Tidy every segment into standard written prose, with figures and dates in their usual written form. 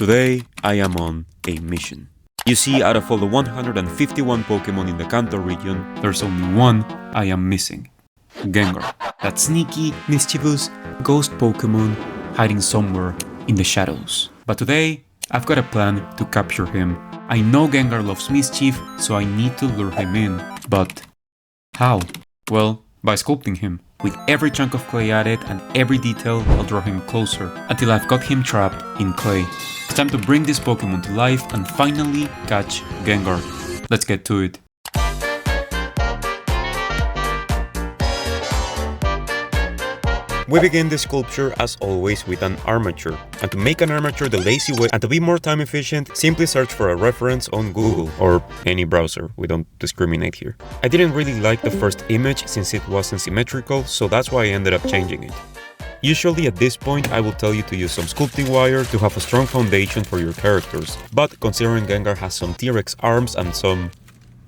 Today, I am on a mission. You see, out of all the 151 Pokemon in the Kanto region, there's only one I am missing. Gengar. That sneaky, mischievous, ghost Pokemon hiding somewhere in the shadows. But today, I've got a plan to capture him. I know Gengar loves mischief, so I need to lure him in. But how? Well, by sculpting him. With every chunk of clay added and every detail, I'll draw him closer until I've got him trapped in clay. It's time to bring this Pokemon to life and finally catch Gengar. Let's get to it. We begin the sculpture as always with an armature. And to make an armature the lazy way and to be more time efficient, simply search for a reference on Google or any browser, we don't discriminate here. I didn't really like the first image since it wasn't symmetrical, so that's why I ended up changing it. Usually at this point I will tell you to use some sculpting wire to have a strong foundation for your characters, but considering Gengar has some T-Rex arms and some,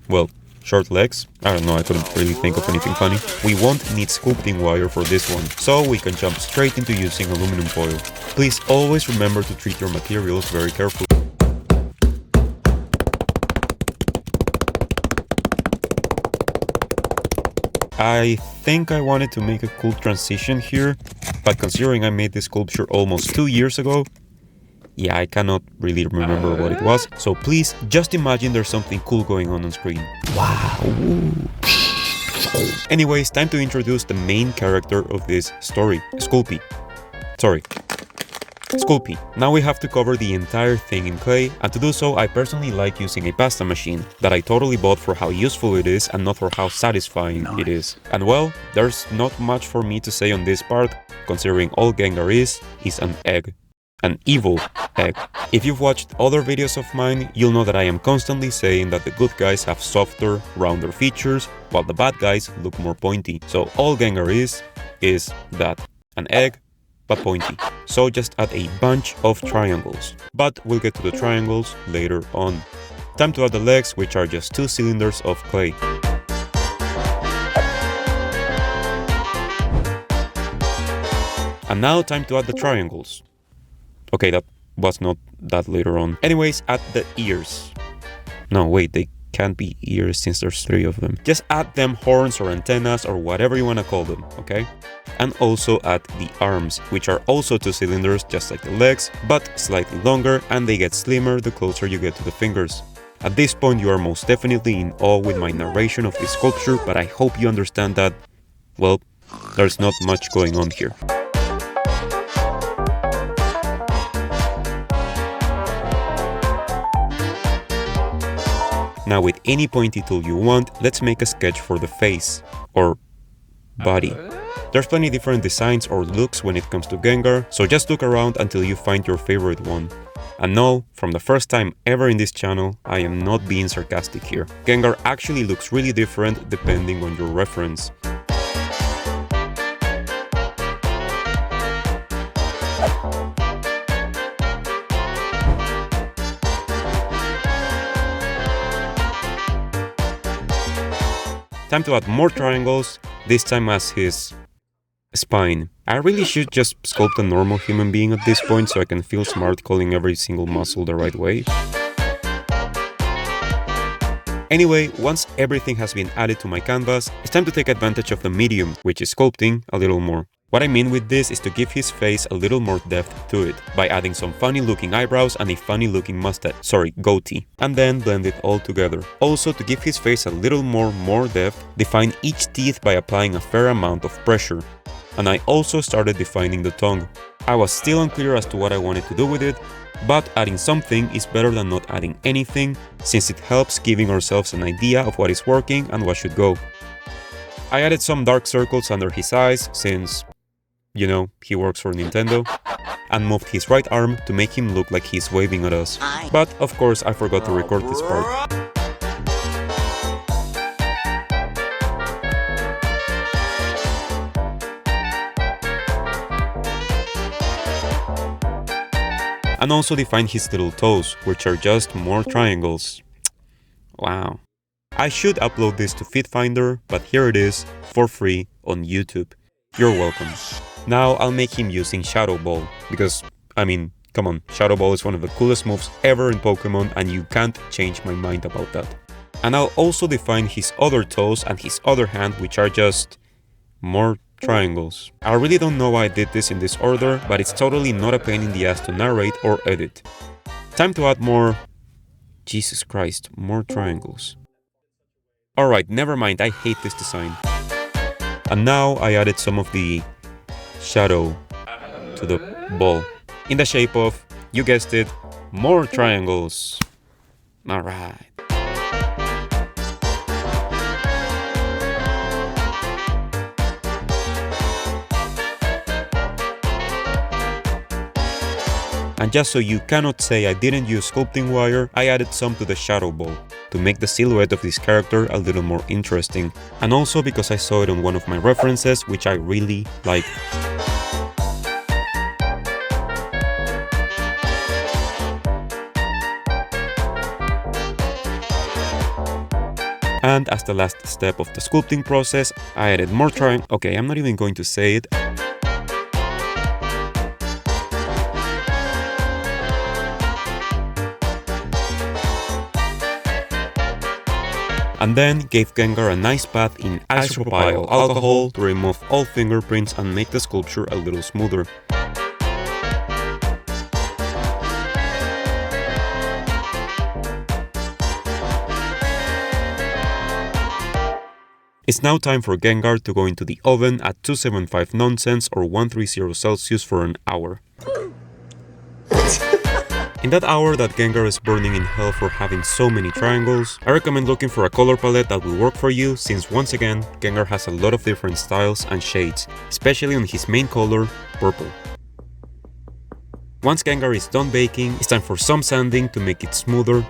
well, short legs, I don't know, I couldn't really think of anything funny. We won't need sculpting wire for this one, so we can jump straight into using aluminum foil. Please always remember to treat your materials very carefully. I think I wanted to make a cool transition here, but considering I made this sculpture almost 2 years ago, yeah, I cannot really remember what it was, so please just imagine there's something cool going on screen. Wow! Anyways, time to introduce the main character of this story, Sculpey. Sculpey. Now we have to cover the entire thing in clay, and to do so I personally like using a pasta machine that I totally bought for how useful it is and not for how satisfying it is. And well, there's not much for me to say on this part, considering all Gengar is an egg. An evil egg. If you've watched other videos of mine, you'll know that I am constantly saying that the good guys have softer, rounder features, while the bad guys look more pointy. So all Gengar is that. An egg, but pointy. So just add a bunch of triangles. But we'll get to the triangles later on. Time to add the legs, which are just 2 cylinders of clay. And now time to add the triangles. Okay, that was not that later on. Anyways, add the ears. No, wait, they can't be ears since there's 3 of them. Just add them horns or antennas or whatever you want to call them, okay? And also add the arms, which are also 2 cylinders just like the legs, but slightly longer, and they get slimmer the closer you get to the fingers. At this point you are most definitely in awe with my narration of this sculpture, but I hope you understand that, well, there's not much going on here. Now with any pointy tool you want, let's make a sketch for the face, or body. There's plenty different designs or looks when it comes to Gengar, so just look around until you find your favorite one. And no, from the first time ever in this channel, I am not being sarcastic here. Gengar actually looks really different depending on your reference. Time to add more triangles, this time as his spine. I really should just sculpt a normal human being at this point so I can feel smart calling every single muscle the right way. Anyway, once everything has been added to my canvas, it's time to take advantage of the medium, which is sculpting a little more. What I mean with this is to give his face a little more depth to it, by adding some funny looking eyebrows and a funny looking mustache, goatee, and then blend it all together. Also, to give his face a little more depth, define each teeth by applying a fair amount of pressure. And I also started defining the tongue. I was still unclear as to what I wanted to do with it, but adding something is better than not adding anything, since it helps giving ourselves an idea of what is working and what should go. I added some dark circles under his eyes, since, you know, he works for Nintendo, and moved his right arm to make him look like he's waving at us. But of course I forgot to record this part. And also define his little toes, which are just more triangles. Wow. I should upload this to FitFinder, but here it is, for free, on YouTube. You're welcome. Now I'll make him using Shadow Ball, because, I mean, Come on, Shadow Ball is one of the coolest moves ever in Pokemon and you can't change my mind about that. And I'll also define his other toes and his other hand, which are just more triangles. I really don't know why I did this in this order, but it's totally not a pain in the ass to narrate or edit. Time to add more... Jesus Christ, more triangles. Alright, never mind, I hate this design. And now I added some of the shadow to the ball in the shape of, you guessed it, more triangles. Alright. And just so you cannot say I didn't use sculpting wire, I added some to the shadow ball to make the silhouette of this character a little more interesting. And also because I saw it on one of my references, which I really like. And as the last step of the sculpting process, I added more triangles. Okay, I'm not even going to say it. And then gave Gengar a nice bath in isopropyl alcohol to remove all fingerprints and make the sculpture a little smoother. It's now time for Gengar to go into the oven at 275 nonsense or 130 Celsius for an hour. In that hour that Gengar is burning in hell for having so many triangles, I recommend looking for a color palette that will work for you, since once again, Gengar has a lot of different styles and shades, especially on his main color, purple. Once Gengar is done baking, it's time for some sanding to make it smoother.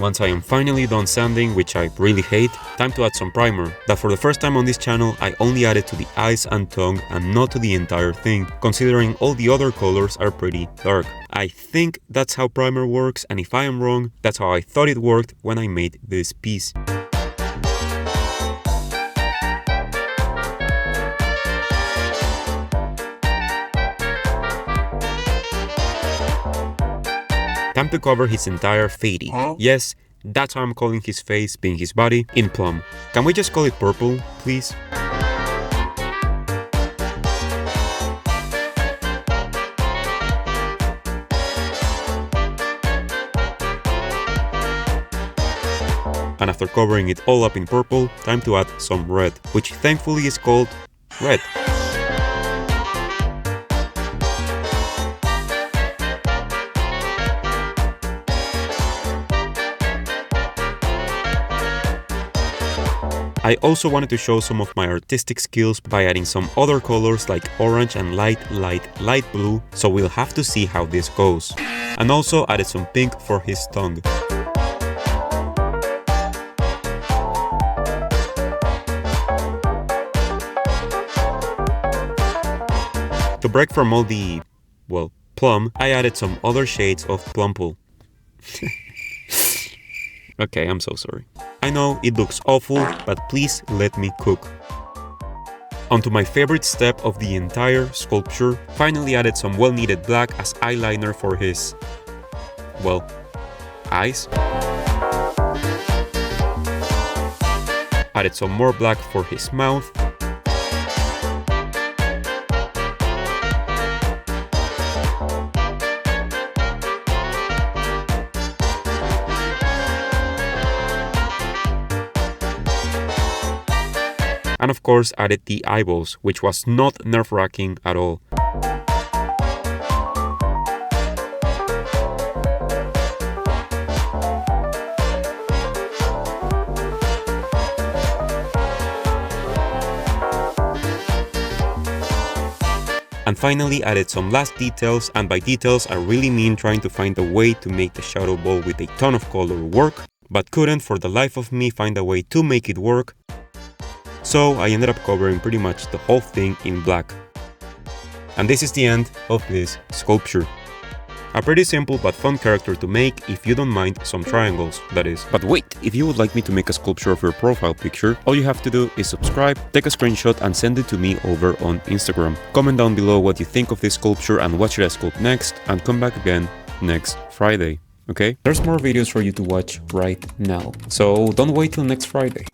Once I am finally done sanding, which I really hate, time to add some primer, that for the first time on this channel I only added to the eyes and tongue and not to the entire thing, considering all the other colors are pretty dark. I think that's how primer works, and if I am wrong, that's how I thought it worked when I made this piece. Time to cover his entire fatey. Yes, that's how I'm calling his face, being his body, in plum. Can we just call it purple, please? And after covering it all up in purple, time to add some red, which thankfully is called red. I also wanted to show some of my artistic skills by adding some other colors like orange and light blue, so we'll have to see how this goes. And also added some pink for his tongue. To break from all the, well, plum, I added some other shades of plumple. Okay, I'm so sorry. I know it looks awful, but please let me cook. Onto my favorite step of the entire sculpture, finally added some well-needed black as eyeliner for his, well, eyes. Added some more black for his mouth. And of course added the eyeballs, which was not nerve-wracking at all. And finally added some last details, and by details I really mean trying to find a way to make the shadow ball with a ton of color work, but couldn't for the life of me find a way to make it work. So I ended up covering pretty much the whole thing in black. And this is the end of this sculpture. A pretty simple but fun character to make if you don't mind some triangles, that is. But wait, if you would like me to make a sculpture of your profile picture, all you have to do is subscribe, take a screenshot and send it to me over on Instagram. Comment down below what you think of this sculpture and what should I sculpt next, and come back again next Friday. Okay? There's more videos for you to watch right now, so don't wait till next Friday.